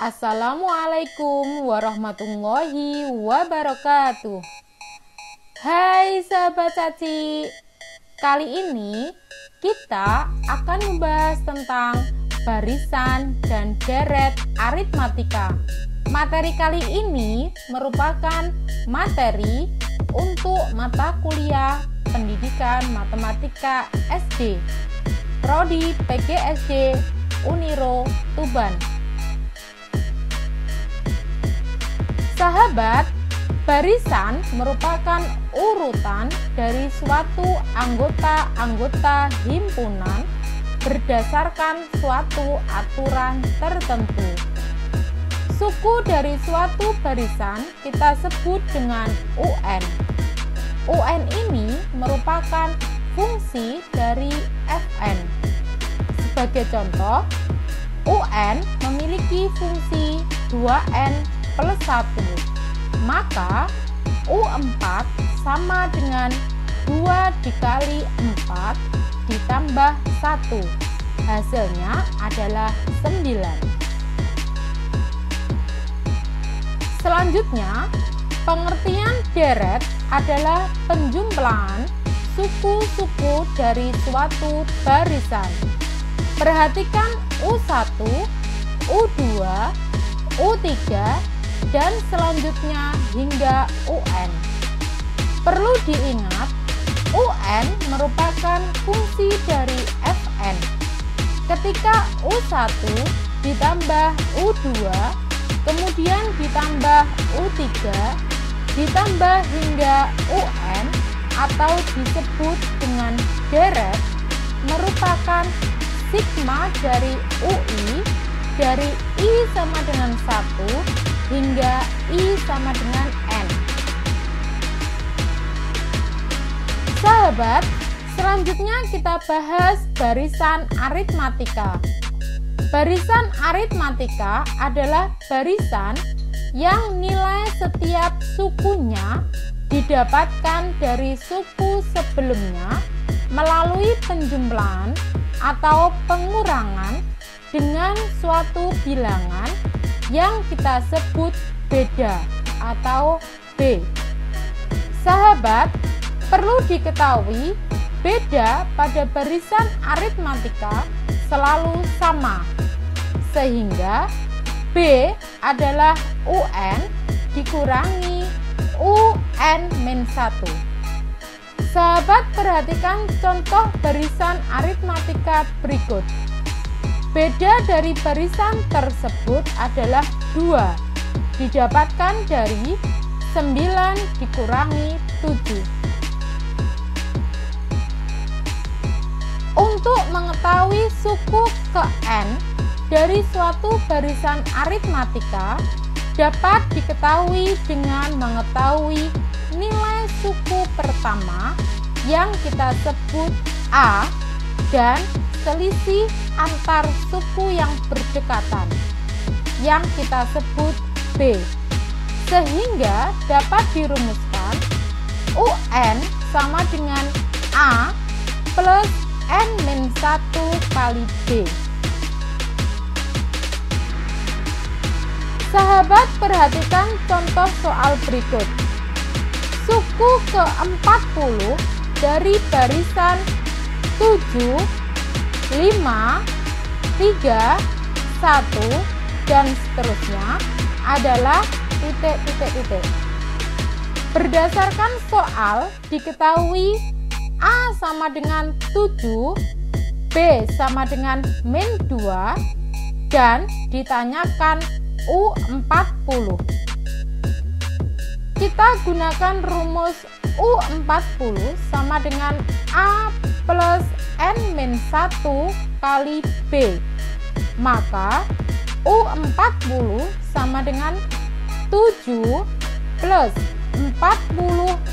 Assalamualaikum warahmatullahi wabarakatuh. Hai sahabat Caci, kali ini kita akan membahas tentang barisan dan deret aritmatika. Materi kali ini merupakan materi untuk mata kuliah pendidikan matematika SD, Prodi PGSD Uniro Tuban. Sahabat, barisan merupakan urutan dari suatu anggota-anggota himpunan berdasarkan suatu aturan tertentu. Suku dari suatu barisan kita sebut dengan UN. UN ini merupakan fungsi dari Fn. Sebagai contoh, UN memiliki fungsi 2N plus 1, maka U4 sama dengan 2 dikali 4 ditambah 1, hasilnya adalah 9. Selanjutnya, pengertian deret adalah penjumlahan suku-suku dari suatu barisan. Perhatikan U1, U2, U3, dan selanjutnya hingga UN. Perlu diingat, UN merupakan fungsi dari Fn. Ketika U1 ditambah U2, kemudian ditambah U3, ditambah hingga UN atau disebut dengan deret, merupakan sigma dari UI dari I sama dengan 1 hingga I sama dengan N. Sahabat, selanjutnya kita bahas barisan aritmatika. Barisan aritmatika adalah barisan yang nilai setiap sukunya didapatkan dari suku sebelumnya melalui penjumlahan atau pengurangan dengan suatu bilangan yang kita sebut beda atau B. Sahabat, perlu diketahui beda pada barisan aritmatika selalu sama, sehingga B adalah UN dikurangi UN-1. Sahabat, perhatikan contoh barisan aritmatika berikut. Beda dari barisan tersebut adalah 2, didapatkan dari 9 dikurangi 7. Untuk mengetahui suku ke N dari suatu barisan aritmatika dapat diketahui dengan mengetahui nilai suku pertama yang kita sebut A dan selisih antar suku yang berdekatan yang kita sebut B, sehingga dapat dirumuskan UN sama dengan A plus N-1 kali B. Sahabat, perhatikan contoh soal berikut. Suku ke-40 dari barisan 7, 5, 3, 1, dan seterusnya adalah titik. Berdasarkan soal diketahui A sama dengan 7, B sama dengan min 2, dan ditanyakan U40. Kita gunakan rumus U40 sama dengan A plus N-1 kali B. Maka U40 sama dengan 7 plus 40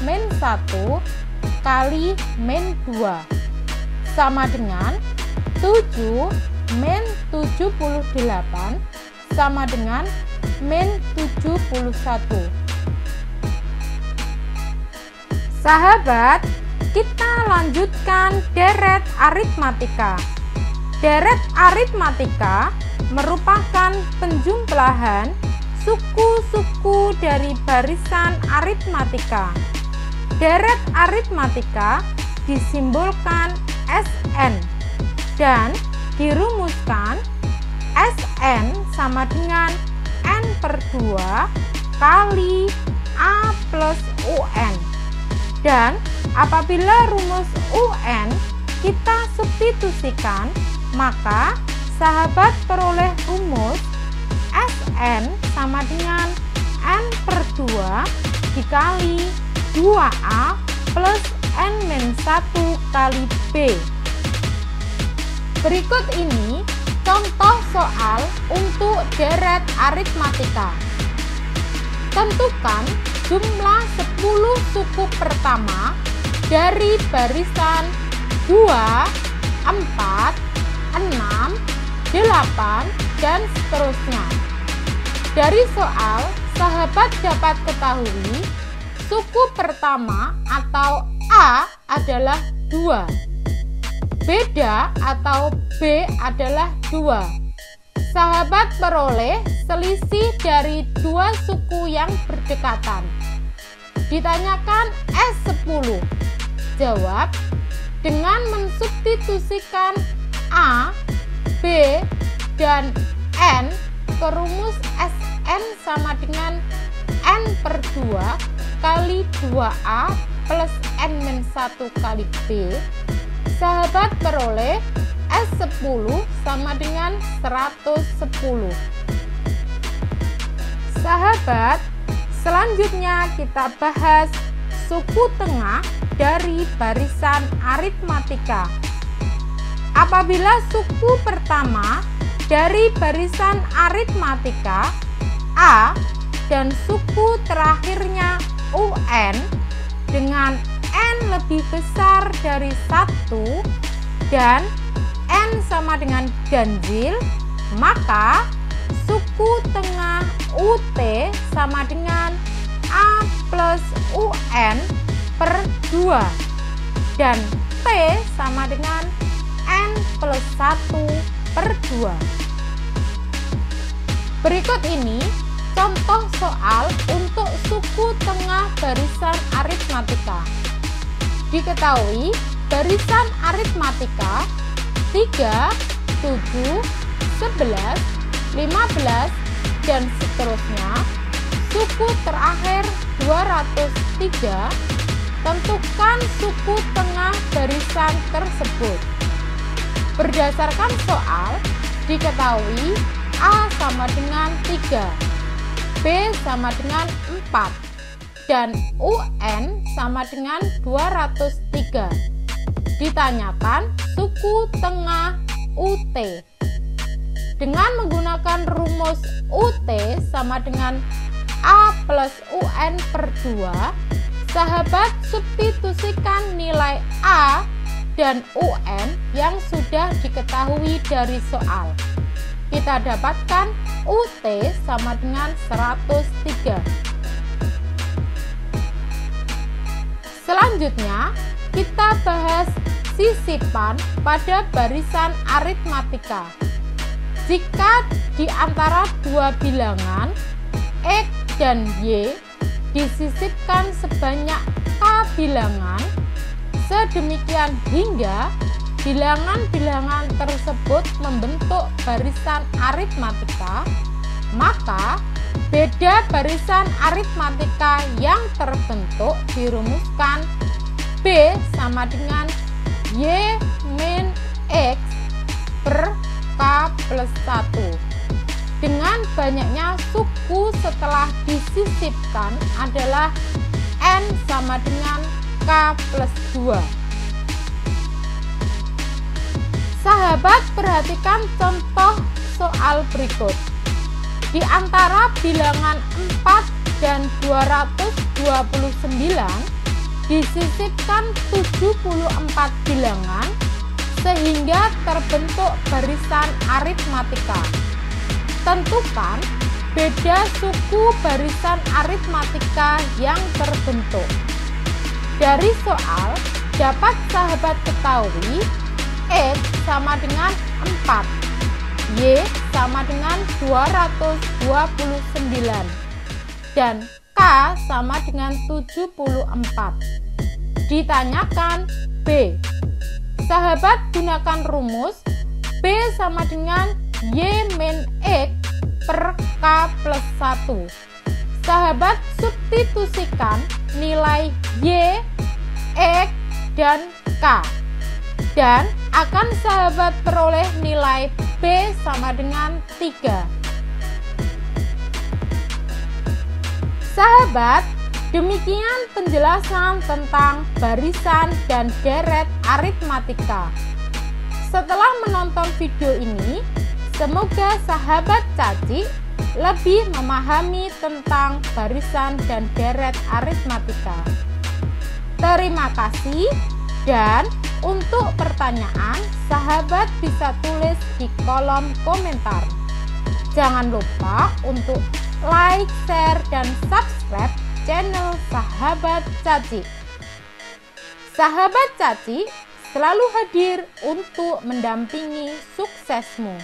min 1 kali min 2 sama dengan 7 min 78 sama dengan min 71. Sahabat, kita lanjutkan deret aritmatika. Deret aritmatika merupakan penjumlahan suku-suku dari barisan aritmatika. Deret aritmatika disimbolkan Sn dan dirumuskan Sn sama dengan n/2 kali A plus UN. Dan apabila rumus UN kita substitusikan, maka sahabat peroleh rumus Sn sama dengan n/2 dikali 2A plus n-1 kali B. Berikut ini contoh soal untuk deret aritmatika. Tentukan jumlah 10 suku pertama dari barisan 2, 4, 6, 8, dan seterusnya. Dari soal, sahabat dapat ketahui suku pertama atau A adalah 2, beda atau B adalah 2. Sahabat peroleh selisih dari 2 suku yang berdekatan. Ditanyakan S10. Jawab dengan mensubstitusikan A, B, dan N ke rumus Sn sama dengan n/2 kali 2A plus n-1 kali B. Sahabat peroleh S10 sama dengan 110. Sahabat, selanjutnya kita bahas suku tengah dari barisan aritmatika. Apabila suku pertama dari barisan aritmatika A dan suku terakhirnya UN dengan N lebih besar dari 1 dan N sama dengan ganjil, maka suku tengah UT sama dengan A plus UN per 2 dan T sama dengan N plus 1 per 2. Berikut ini contoh soal untuk suku tengah barisan aritmatika. Diketahui barisan aritmatika 3, 7, 11, 15, dan seterusnya. Suku terakhir 203. Tentukan suku tengah barisan tersebut. Berdasarkan soal, diketahui A sama dengan 3, B sama dengan 4, dan UN sama dengan 203. Ditanyakan suku tengah UT. Dengan menggunakan rumus UT sama dengan A plus UN per 2, sahabat substitusikan nilai A dan UN yang sudah diketahui dari soal. Kita dapatkan UT sama dengan 103. Selanjutnya, kita bahas sisipan pada barisan aritmatika. Jika di antara dua bilangan X dan Y disisipkan sebanyak K bilangan, sedemikian hingga bilangan-bilangan tersebut membentuk barisan aritmatika, maka beda barisan aritmatika yang terbentuk dirumuskan B sama dengan Y min X per K plus 1. Dengan banyaknya suku setelah disisipkan adalah N sama dengan K plus 2. Sahabat, perhatikan contoh soal berikut. Di antara bilangan 4 dan 229 disisipkan 74 bilangan sehingga terbentuk barisan aritmatika. Tentukan beda suku barisan aritmatika yang terbentuk. Dari soal dapat sahabat ketahui X sama dengan 4, Y sama dengan 229, dan K sama dengan 74. Ditanyakan B. Sahabat gunakan rumus B sama dengan Y min X per K plus 1. Sahabat substitusikan nilai Y, X, dan K, dan akan sahabat peroleh nilai B sama dengan 3. Sahabat, demikian penjelasan tentang barisan dan deret aritmatika. Setelah menonton video ini, semoga sahabat Caci lebih memahami tentang barisan dan deret aritmatika. Terima kasih, dan untuk pertanyaan, sahabat bisa tulis di kolom komentar. Jangan lupa untuk like, share, dan subscribe channel Sahabat Caci. Sahabat Caci selalu hadir untuk mendampingi suksesmu.